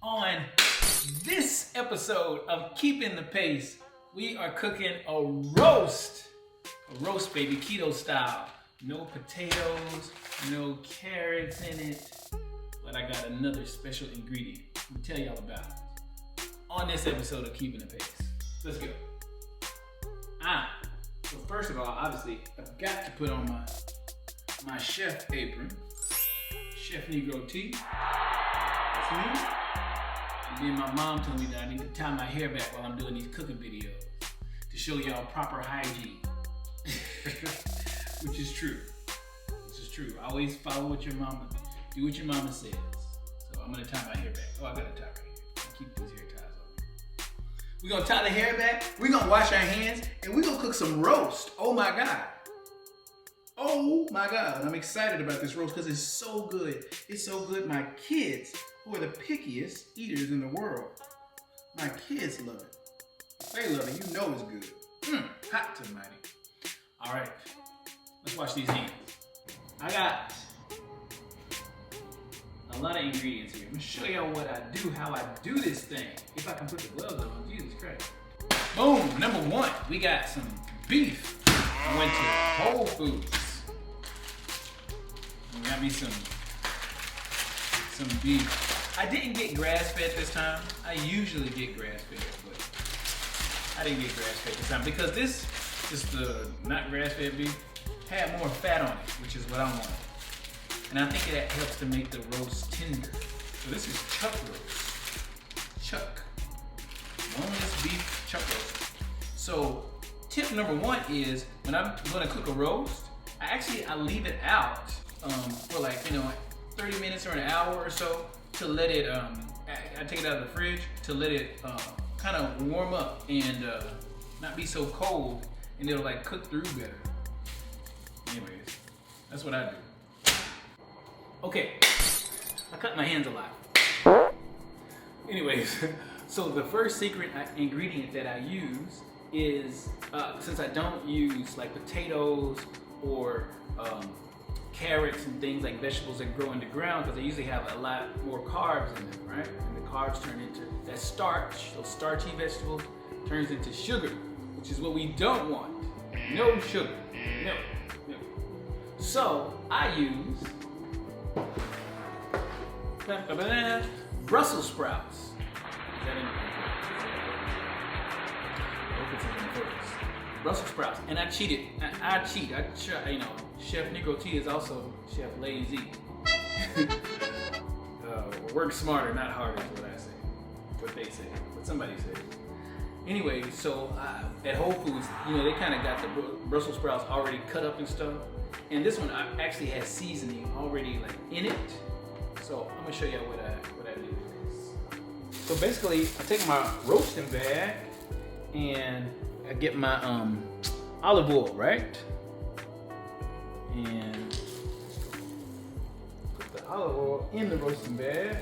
On this episode of Keeping the Pace, we are cooking a roast. A roast, baby, keto style. No potatoes, no carrots in it. But I got another special ingredient. I'll tell y'all about it on this episode of Keeping the Pace. Let's go. So first of all, obviously, I've got to put on my chef apron. Chef Negro Tea. That's me. And then my mom told me that I need to tie my hair back while I'm doing these cooking videos to show y'all proper hygiene. Which is true. This is true. Always follow what your mama, do what your mama says. So I'm gonna tie my hair back. Oh, I got a tie right here. I'll keep these hair ties on. We're gonna tie the hair back, we're gonna wash our hands, and we're gonna cook some roast. Oh my God. Oh my God. I'm excited about this roast because it's so good. It's so good. My kids, who are the pickiest eaters in the world, my kids love it. If they love it, you know it's good. Hot tonight. All right, let's wash these hands. I got a lot of ingredients here. I'm gonna show y'all what I do, how I do this thing. If I can put the gloves on, Jesus Christ. Boom, number one, we got some beef. I went to Whole Foods. And got me some beef. I didn't get grass-fed this time. I usually get grass-fed, but I didn't get grass-fed this time because this is the not grass-fed beef had more fat on it, which is what I want. And I think that helps to make the roast tender. So this is chuck roast. Chuck. Boneless beef chuck roast. So tip number one is when I'm gonna cook a roast, I leave it out for like 30 minutes or an hour or so to let it. I take it out of the fridge to let it kind of warm up and not be so cold, and it'll like cook through better. Anyways, that's what I do. Okay, I cut my hands a lot. Anyways, so the first secret ingredient that I use is, since I don't use like potatoes or carrots and things like vegetables that grow in the ground, because they usually have a lot more carbs in them, right? And the carbs turn into that starch, those starchy vegetables, turns into sugar, which is what we don't want. No sugar, no. So I use Brussels sprouts. Is that in Brussels sprouts, and I cheated. I cheat. Chef Negro Tea is also Chef Lazy. Work smarter, not harder, is what I say. What they say. What somebody said. Anyway, so at Whole Foods, they kind of got the Brussels sprouts already cut up and stuff. And this one actually has seasoning already like in it. So I'm gonna show you what I do with this. So basically, I take my roasting bag and I get my olive oil, right? And put the olive oil in the roasting bag.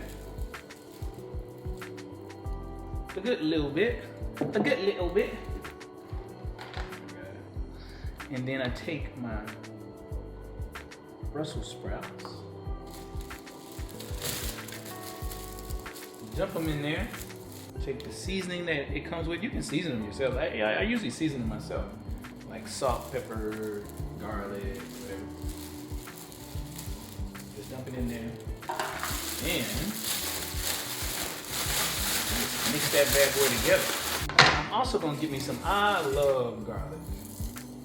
A good little bit. And then I take my Brussels sprouts, jump them in there, take the seasoning that it comes with. You can season them yourself. I usually season them myself, like salt, pepper, garlic, whatever. Just dump it in there. And mix that bad boy together. I'm also gonna get me some, I love garlic.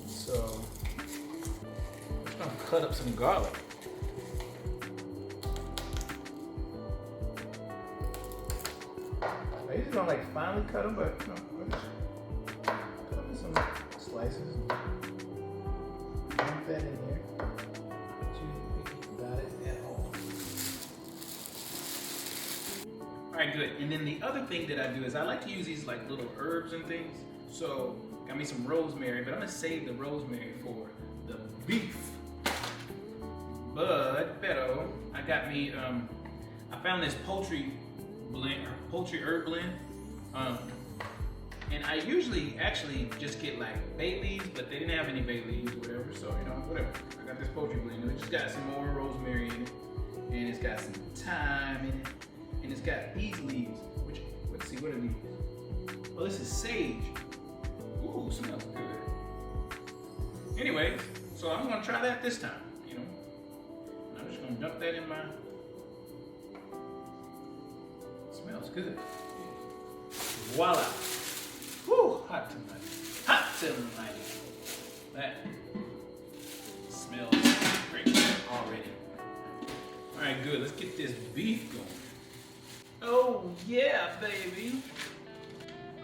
So I'm just gonna cut up some garlic. I usually don't like finely cut them, but cut them in some slices. Dump that in there. Too picky about it at all. Alright, good. And then the other thing that I do is I like to use these like little herbs and things. So got me some rosemary, but I'm gonna save the rosemary for the beef. Pero I got me I found this poultry herb blend. And I usually actually just get like bay leaves, but they didn't have any bay leaves or whatever, so whatever. I got this poultry blend. It just got some more rosemary in it, and it's got some thyme in it, and it's got these leaves, which, let's see, what are these? Oh, this is sage. Ooh, smells good. Anyway, so I'm gonna try that this time, you know. I'm just gonna dump that in my, smells good. Voila. Woo, hot tonight. Hot tonight. That smells great already. All right, good. Let's get this beef going. Oh yeah, baby.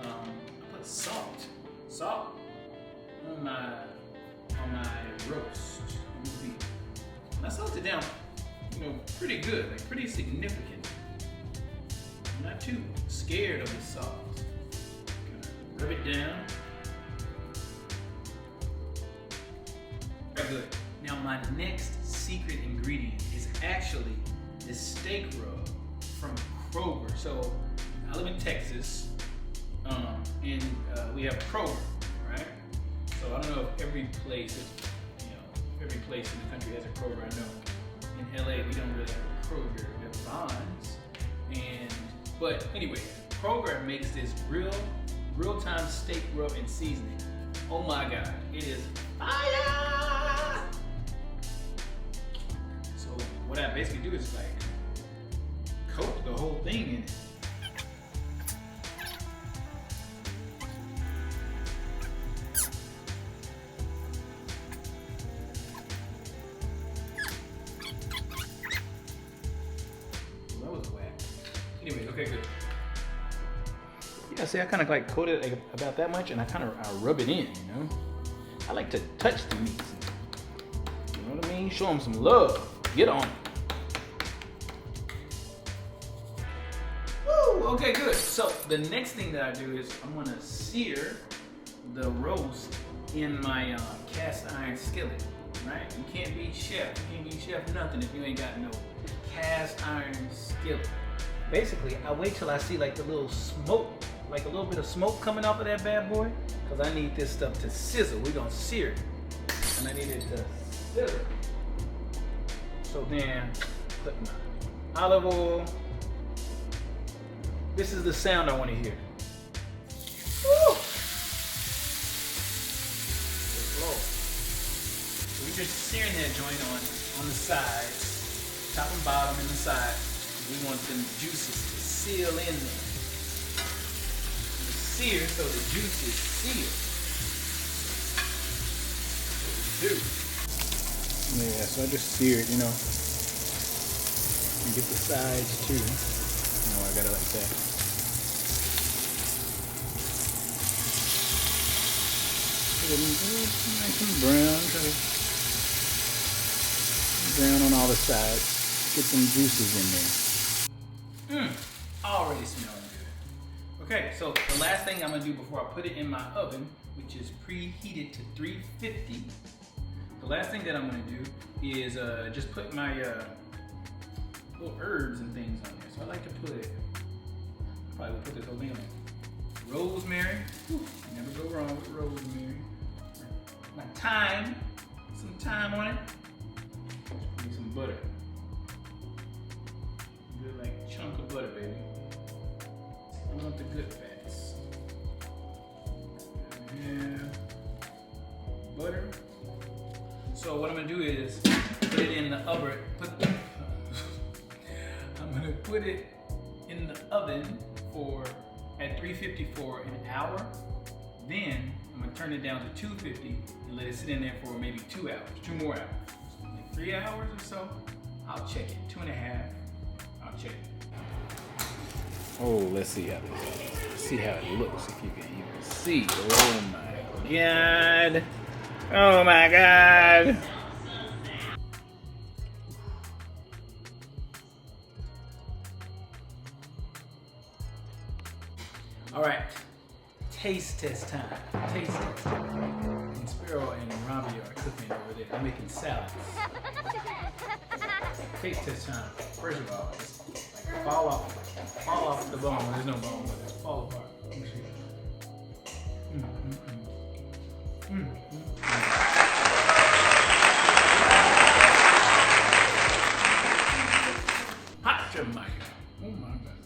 I put salt on my roast beef. And I salted down, you know, pretty good, like pretty significant. I'm not too scared of the salt. Rub it down. Very good. Now my next secret ingredient is actually this steak rub from Kroger. So I live in Texas, and we have Kroger, right? So I don't know if every place, every place in the country has a Kroger. I know in LA we don't really have a Kroger. We have Vons, but anyway, Kroger makes this real-time steak rub and seasoning. Oh my God, it is fire! So what I basically do is like coat the whole thing in it. Well, that was whack. Anyways, okay, good. Yeah, see, I kind of like coat it like about that much, and I rub it in, you know? I like to touch the meats. You know what I mean? Show them some love. Get on it. Woo! Okay, good. So the next thing that I do is I'm gonna sear the roast in my cast iron skillet, right? You can't be chef. You can't be chef nothing if you ain't got no cast iron skillet. Basically, I wait till I see like the little smoke, like a little bit of smoke coming off of that bad boy, because I need this stuff to sizzle. We're gonna sear it, and I need it to sizzle. So then, put my olive oil. This is the sound I want to hear. Woo! So we're just searing that joint on the sides, top and bottom and the sides. We want them juices to seal in there. Sear so the juice is sealed. That's what we do. Yeah, so I just sear it, you know. And get the sides too. You know, I got it like that. Get it nice and brown. Try to brown on all the sides. Get some juices in there. Already smelling good. Okay, so the last thing I'm gonna do before I put it in my oven, which is preheated to 350, the last thing that I'm gonna do is just put my little herbs and things on there. So I like to put, probably will put this whole thing on. Rosemary, never go wrong with rosemary. My thyme, some thyme on it. Need some butter. Good like chunk of butter, baby. I want the good fats. Yeah. Butter. So what I'm gonna do is put it in the oven. I'm gonna put it in the oven at 350 for an hour. Then I'm gonna turn it down to 250 and let it sit in there for maybe 2 hours, 2 more hours. Like 3 hours or so. I'll check it. 2.5. I'll check it. Oh, let's see how it looks, if you can even see. Oh my God. Oh my God. All right, taste test time. Taste test time. And Sparrow and Robbie are cooking over there. They're making salads. Taste test time. First of all, it's like fall off the bone. There's no bone, but it's fall apart. Let me see. Hot Jamaica. Oh my God.